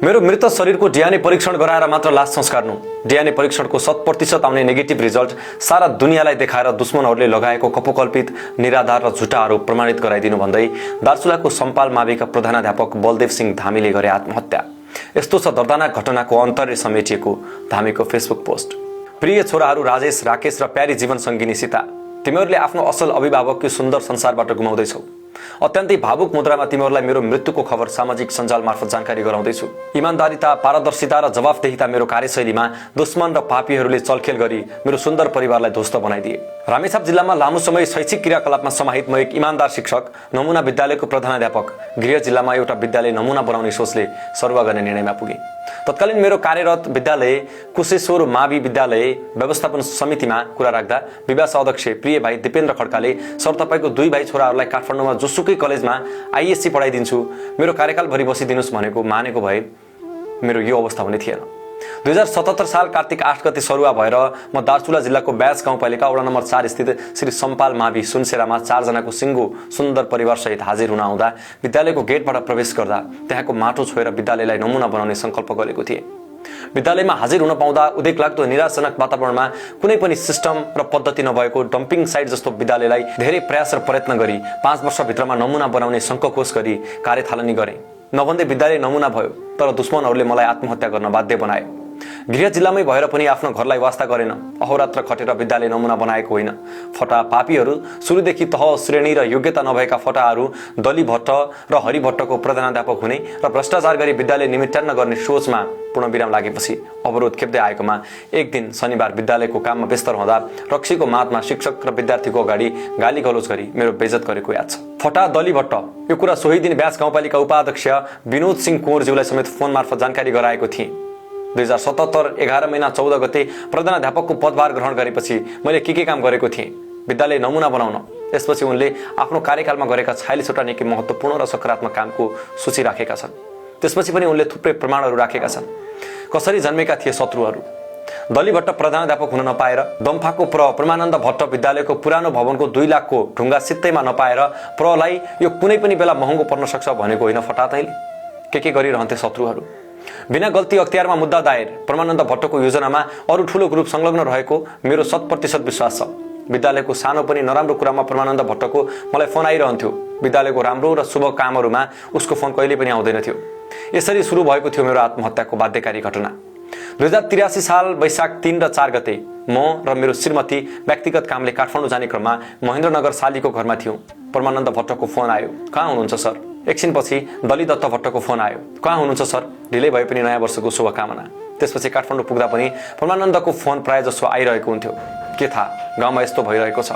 मेरो मृत शरीरको डीएनए परीक्षण गराएर मात्र लास संस्कार नु। डीएनए परीक्षणको 100% आउने नेगेटिभ रिजल्ट सारा दुनियाँलाई देखाएर दुश्मनहरूले लगाएको कपोकल्पित निराधार र झुटा आरोप प्रमाणित गराइदिनु भन्दै दार्चुलाको सम्पाल माविका प्रधानाध्यापक बलदेव सिंह धामीले गरे आत्महत्या। यस्तो छ दर्दनाक घटनाको अन्तर्य समेटिएको धामीको फेसबुक पोस्ट। प्रिय छोराहरू राजेश, राकेश र प्यारी जीवन सङ्गिनी सीता, तिमीहरूले आफ्नो असल अभिभावकको सुन्दर संसारबाट गुमाउँदैछौ। अत्यन्तै भावुक मुद्रामा तिमीहरूलाई मेरो मृत्युको खबर सामाजिक सञ्जाल मार्फत जानकारी गराउँदैछु। इमानदारिता, पारदर्शिता र जवाफदेहिता मेरो कार्यशैलीमा दुश्मन र पापीहरूले चलखेल गरी मेरो सुन्दर परिवारलाई ध्वस्त बनाइदिए। रामेछाप जिल्लामा लामो समय शैक्षिक क्रियाकलापमा समाहित म एक इमानदार शिक्षक, नमुना विद्यालयको प्रधानाध्यापक, गृह जिल्लामा एउटा विद्यालय नमुना बनाउने सोचले सरुवा गर्ने निर्णयमा पुगे। तत्कालीन मेरो कार्यरत विद्यालय कुशेश्वर मावि विद्यालय व्यवस्थापन समितिमा कुरा राख्दा विभाग अध्यक्ष प्रिय भाइ दिपेन्द्र खड्काले सर तपाईको 2 भाइ छोराहरूलाई काठमाडौँमा जोसुकै कलेजमा आइएससी पढाइदिन्छु, मेरो कार्यकालभरि बसिदिनुस् भनेको मानेको भए मेरो यो अवस्था हुने थिएन। 2077 साल कार्तिक 8 गते सरुवा भएर म दार्चुला जिल्लाको ब्याज गाउँपालिका वडा नम्बर 4 स्थित श्री सम्पाल मावि सुनसेरामा 4 जनाको सिङ्गो सुन्दर परिवार सहित हाजिर हुन आउँदा विद्यालयको गेटबाट प्रवेश गर्दा त्यहाँको माटो छोएर विद्यालयलाई नमुना बनाउने संकल्प गरेको थिए। विद्यालयमा हाजिर हुन पाउँदा उदेकलाग्दो निराशजनक वातावरणमा कुनै पनि सिस्टम र पद्धति नभएको डम्पिङ साइट जस्तो विद्यालयलाई धेरै प्रयास र प्रयत्न गरी 5 वर्षभित्रमा नमुना बनाउने शङ्खकोश गरी कार्यथालनी गरे। नभन्दै विद्यालय नमुना भयो, तर दुश्मनहरूले मलाई आत्महत्या गर्न बाध्य बनाए। गृह जिल्लामै भएर पनि आफ्नो घरलाई वास्ता गरेन, अहोरात्र खटेर विद्यालय नमुना बनाएको होइन। फटा पापीहरू, सुरुदेखि तह श्रेणी र योग्यता नभएका फटाहरू दली भट्ट र हरि भट्टको प्रधानाध्यापक हुने र भ्रष्टाचार गरी विद्यालय निमित्तान्न गर्ने सोचमा पूर्णविराम लागेपछि अवरोध खेप्दै आएकोमा एक दिन शनिबार विद्यालयको काममा व्यस्त रहँदा रक्सीको मातमा शिक्षक र विद्यार्थीको अगाडि गाली गलोच गरी मेरो बेइज्जत गरेको याद छ। फटा दली भट्ट यो कुरा सोही दिन ब्यास गाउँपालिका उपाध्यक्ष विनोद सिंह कुँवरज्यूलाई समेत फोन मार्फत जानकारी गराएको थिएँ। 2077 11 महिना 14 गते प्रधानाध्यापकको पदभार ग्रहण गरेपछि मैले के काम गरेको थिएँ? विद्यालय नमुना बनाउन। यसपछि उनले आफ्नो कार्यकालमा गरेका 46 वटा निकै महत्त्वपूर्ण र सकारात्मक कामको सूची राखेका छन्। त्यसपछि पनि उनले थुप्रै प्रमाणहरू राखेका छन्। कसरी जन्मेका थिए शत्रुहरू? दली भट्ट प्रधानाध्यापक हुन नपाएर, दम्फाको परमानन्द भट्ट विद्यालयको पुरानो भवनको 2 लाखको ढुङ्गा सित्तैमा नपाएर प्रलाई यो कुनै पनि बेला महँगो पर्न सक्छ भनेको होइन फटातैले के गरिरहन्थे शत्रुहरू। बिना गल्ती अख्तियारमा मुद्दा दायर परमानन्द भट्टको योजनामा अरू ठूलो ग्रुप संलग्न रहेको मेरो 100% विश्वास छ। विद्यालयको सानो पनि नराम्रो कुरामा परमानन्द भट्टको मलाई फोन आइरहन्थ्यो। विद्यालयको राम्रो र शुभ कामहरूमा उसको फोन कहिले पनि आउँदैन थियो। यसरी सुरु भएको थियो मेरो आत्महत्याको बाध्यकारी घटना। 2083 साल वैशाख 3 र 4 गते म र मेरो श्रीमती व्यक्तिगत कामले काठमाडौँ जाने क्रममा महेन्द्रनगर सालीको घरमा थियौँ। परमानन्द भट्टको फोन आयो, कहाँ हुनुहुन्छ सर? एकछिनपछि दली दत्त भट्टको फोन आयो, कहाँ हुनुहुन्छ सर? ढिलै भए पनि नयाँ वर्षको शुभकामना। त्यसपछि काठमाडौँ पुग्दा पनि परमानन्दको फोन प्राय जसो आइरहेको हुन्थ्यो। के थाहा गाउँमा यस्तो भइरहेको छ।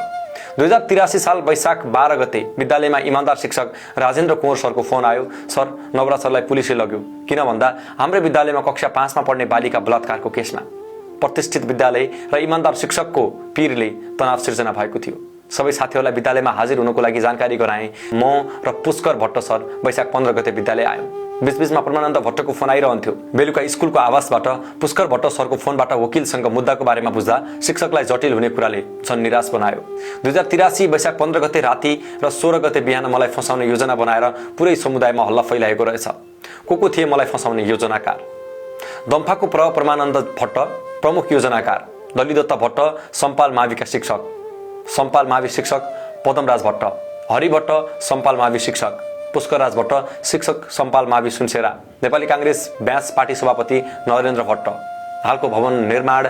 2083 साल वैशाख 12 गते विद्यालयमा इमानदार शिक्षक राजेन्द्र कुँवर सरको फोन आयो, सर नवराज सरलाई पुलिसले लग्यो। किन भन्दा हाम्रो विद्यालयमा कक्षा 5 मा पढ्ने बालिका बलात्कारको केसमा प्रतिष्ठित विद्यालय र इमानदार शिक्षकको पीरले तनाव सिर्जना भएको थियो। सबै साथीहरूलाई विद्यालयमा हाजिर हुनको लागि जानकारी गराएँ। म र पुष्कर भट्ट सर वैशाख 15 गते विद्यालय आयौँ। बीचबीचमा परमानन्द भट्टको फोन आइरहन्थ्यो। बेलुका स्कुलको आवासबाट पुष्कर भट्ट सरको फोनबाट वकिलसँग मुद्दाको बारेमा बुझ्दा शिक्षकलाई जटिल हुने कुराले झन् निराश बनायो। 2083 वैशाख 15 गते राति र 16 गते बिहान मलाई फसाउने योजना बनाएर पुरै समुदायमा हल्ला फैलाएको रहेछ। को थिए मलाई फसाउने योजनाकार? दम्फाको परमानन्द भट्ट प्रमुख योजनाकार, दलिदत्त भट्ट सम्पाल माविका शिक्षक, सम्पाल मावि शिक्षक पदमराज भट्ट, हरि भट्ट सम्पाल मावि शिक्षक, पुष्करराज भट्ट शिक्षक सम्पाल मावि सुनसेरा, नेपाली कांग्रेस ब्यास पार्टी सभापति नरेन्द्र भट्ट, हालको भवन निर्माण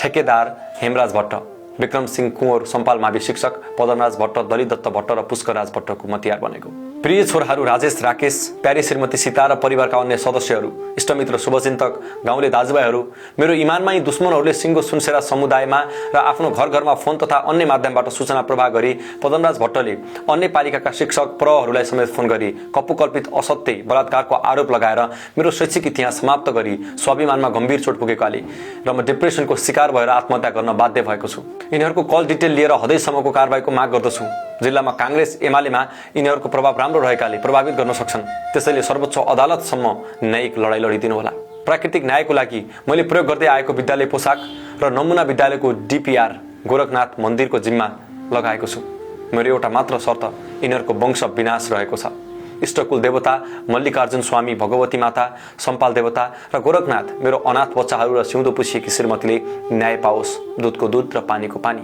ठेकेदार हेमराज भट्ट, विक्रम सिंह कुँवर सम्पाल मावि शिक्षक, पदमराज भट्ट, दलिदत्त भट्ट र पुष्करराज भट्टको मतियार बनेको। प्रिय छोराहरू राजेश, राकेश, प्यारी श्रीमती सीता र परिवारका अन्य सदस्यहरू, इष्टमित्र, शुभचिन्तक, गाउँले दाजुभाइहरू, मेरो इमानमा यी दुश्मनहरूले सिङ्गो सुनसेरा समुदायमा र आफ्नो घर घरमा फोन तथा अन्य माध्यमबाट सूचना प्रवाह गरी पदमराज भट्टले अन्य पालिकाका शिक्षक प्रहरूलाई समेत फोन गरी कपुकल्पित असत्य बलात्कारको आरोप लगाएर मेरो शैक्षिक इतिहास समाप्त गरी स्वाभिमानमा गम्भीर चोट पुगेकाले र म डिप्रेसनको शिकार भएर आत्महत्या गर्न बाध्य भएको छु। यिनीहरूको कल डिटेल लिएर हदैसम्मको कारबाहीको माग गर्दछु। जिल्लामा कांग्रेस एमालेमा यिनीहरूको प्रभाव राम्रो रहेकाले प्रभावित गर्न सक्छन्। त्यसैले सर्वोच्च अदालतसम्म न्यायिक लडाईँ लडिदिनु होला। प्राकृतिक न्यायको लागि मैले प्रयोग गर्दै आएको विद्यालय पोसाक र नमुना विद्यालयको डीपीआर गोरखनाथ मन्दिरको जिम्मा लगाएको छु। मेरो एउटा मात्र शर्त यिनीहरूको वंश विनाश रहेको छ। इष्टकुल देवता मल्लिकार्जुन स्वामी, भगवती माता, सम्पाल देवता र गोरखनाथ मेरो अनाथ बच्चाहरू र सिउँदो पुछिएकी श्रीमतीले न्याय पाओस्। दूधको दूध र पानीको पानी।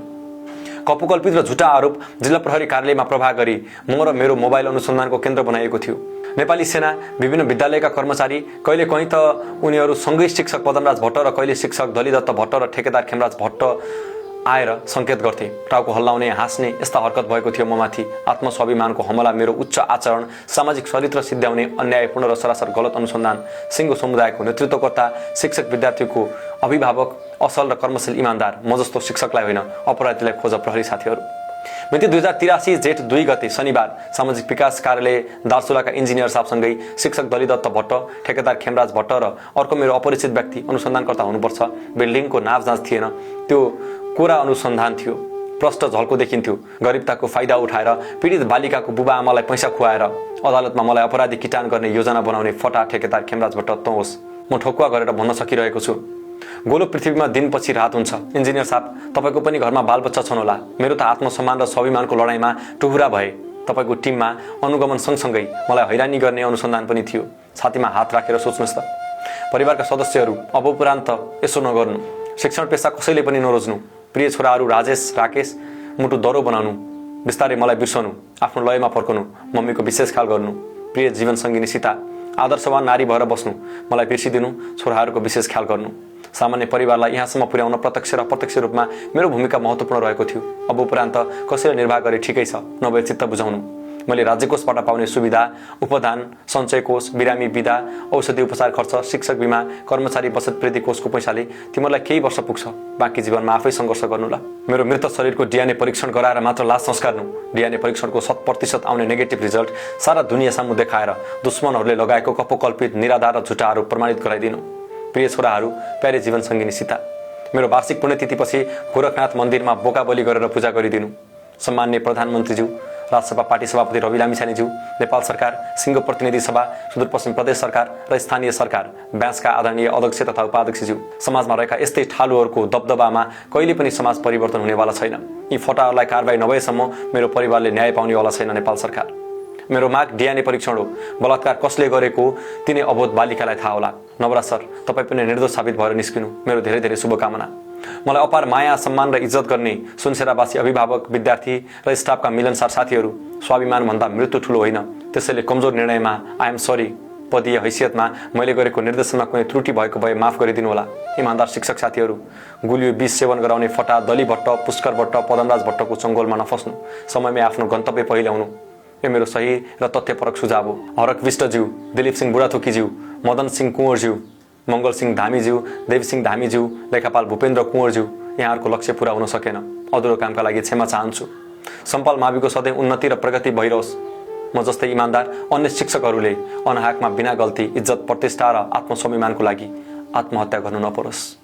कपोकल्पित र झुटा आरोप जिल्ला प्रहरी कार्यालयमा प्रभाव गरी म र मेरो मोबाइल अनुसन्धानको केन्द्र बनाएको थियो। नेपाली सेना, विभिन्न विद्यालयका कर्मचारी, कहिले कहीँ त उनीहरू सँगै शिक्षक पदमराज भट्ट र कहिले शिक्षक दलिदत्त भट्ट र ठेकेदार खेमराज भट्ट आएर सङ्केत गर्थे। टाउको हल्लाउने, हाँस्ने यस्ता हरकत भएको थियो ममाथि। आत्मस्वाभिमानको हमला, मेरो उच्च आचरण, सामाजिक चरित्र सिद्ध्याउने अन्यायपूर्ण र सरासर गलत अनुसन्धान, सिङ्गो समुदायको नेतृत्वकर्ता, शिक्षक विद्यार्थीको अभिभावक, असल र कर्मशील इमान्दार म जस्तो शिक्षकलाई होइन अपराधीलाई खोज प्रहरी साथीहरू। मिति 2083 जेठ 2 गते शनिबार सामाजिक विकास कार्यालय दार्चुलाका इन्जिनियर साहबसँगै शिक्षक दलिदत्त भट्ट, ठेकेदार खेमराज भट्ट र अर्को मेरो अपरिचित व्यक्ति अनुसन्धानकर्ता हुनुपर्छ बिल्डिङको नाप जाँच थिएन। त्यो कोरा अनुसन्धान थियो। प्रष्ट झल्को देखिन्थ्यो। गरिबताको फाइदा उठाएर पीडित बालिकाको बुबा आमालाई पैसा खुवाएर अदालतमा मलाई अपराधी किटान गर्ने योजना बनाउने फटा ठेकेदार खेमराज भट्ट तँ होस्। म ठोक्वा गरेर भन्न सकिरहेको छु, गोलो पृथ्वीमा दिनपछि रात हुन्छ। इन्जिनियर साहब, तपाईँको पनि घरमा बालबच्चा छन् होला। मेरो त आत्मसम्मान र स्वाभिमानको लडाइँमा टुहुरा भए। तपाईँको टिममा अनुगमन सँगसँगै मलाई हैरानी गर्ने अनुसन्धान पनि थियो। छातीमा हात राखेर सोच्नुहोस् त। परिवारका सदस्यहरू, अब उपरान्त यसो नगर्नु। शिक्षण पेसा कसैले पनि नरोज्नु। प्रिय छोराहरू राजेश, राकेश, मुटु दरो बनाउनु। बिस्तारै मलाई बिर्सनु, आफ्नो लयमा फर्कनु, मम्मीको विशेष ख्याल गर्नु। प्रिय जीवनसङ्गिनी सीता, आदर्शवान नारी भएर बस्नु, मलाई बिर्सिदिनु, छोराहरूको विशेष ख्याल गर्नु। सामान्य परिवारलाई यहाँसम्म पुर्याउन प्रत्यक्ष र अप्रत्यक्ष रूपमा मेरो भूमिका महत्त्वपूर्ण रहेको थियो। अब उपरान्त कसैले निर्वाह गरे ठिकै छ, नभए चित्त बुझाउनु। मैले राज्य कोषबाट पाउने सुविधा, उपदान, सञ्चय कोष, बिरामी बिदा, औषधि उपचार खर्च, शिक्षक बिमा, कर्मचारी बचत वृद्धि कोषको पैसाले तिमीलाई केही वर्ष पुग्छ। बाँकी जीवनमा आफै सङ्घर्ष गर्नु ल। मेरो मृत शरीरको डिएनए परीक्षण गराएर मात्र लास संस्कार्नु। डिएनए परीक्षणको 100% आउने नेगेटिभ रिजल्ट सारा दुनियाँ सामु देखाएर दुश्मनहरूले लगाएको कपोकल्पित, निराधार र झुटा आरोप प्रमाणित गराइदिनु। प्रिय छोराहरू, प्यारे जीवनसङ्गिनी सीता, मेरो वार्षिक पुण्यतिथिपछि गोरखनाथ मन्दिरमा बोका बलि गरेर पूजा गरिदिनु। सम्माननीय प्रधानमन्त्रीज्यू, राजसभा पार्टी सभापति रवि लामिछानेज्यू, नेपाल सरकार, सिङ्गो प्रतिनिधि सभा, सुदूरपश्चिम प्रदेश सरकार र स्थानीय सरकार, ब्यासका आदरणीय अध्यक्ष तथा उपाध्यक्षज्यू, समाजमा रहेका यस्तै ठालुहरूको दबदबामा कहिले पनि समाज परिवर्तन हुनेवाला छैन। यी फटाहरूलाई कारबाही नभएसम्म मेरो परिवारले न्याय पाउनेवाला छैन। नेपाल सरकार, मेरो माग डिएनए परीक्षण हो। बलात्कार कसले गरेको तिनै अबोध बालिकालाई थाहा होला। नवराज सर, तपाईँ पनि निर्दोष साबित भएर निस्किनु। मेरो धेरै धेरै शुभकामना। मलाई अपार माया, सम्मान र इज्जत गर्ने सुनसेरावासी अभिभावक, विद्यार्थी र स्टाफका मिलनसार साथीहरू, स्वाभिमानभन्दा मृत्यु ठुलो होइन। त्यसैले कमजोर निर्णयमा आई एम सरी। पदीय हैसियतमा मैले गरेको निर्देशनमा कुनै त्रुटि भएको भए माफ गरिदिनु होला। इमान्दार शिक्षक साथीहरू, गुलियो विष सेवन गराउने फटा दली भट्ट, पुष्कर भट्ट, पदमराज भट्टको चङ्गोलमा नफस्नु। समयमै आफ्नो गन्तव्य पहिल्याउनु। यो मेरो सही र तथ्यपरक सुझाव हो। हरक विष्टज्यू, दिलीप सिंह बुढाथोकीज्यू, मदन सिंह कुँवरज्यू, मङ्गल सिंह धामीज्यू, देवसिंह धामीज्यू, लेखापाल भूपेन्द्र कुँवरज्यू, यहाँहरूको लक्ष्य पूरा हुन सकेन। अधुरो कामका लागि क्षमा चाहन्छु। सम्पाल माविको सधैँ उन्नति र प्रगति भइरहोस्। म जस्तै इमान्दार अन्य शिक्षकहरूले अनाहकमा बिना गल्ती, इज्जत, प्रतिष्ठा र आत्मस्वाभिमानको लागि आत्महत्या गर्नु नपरोस्।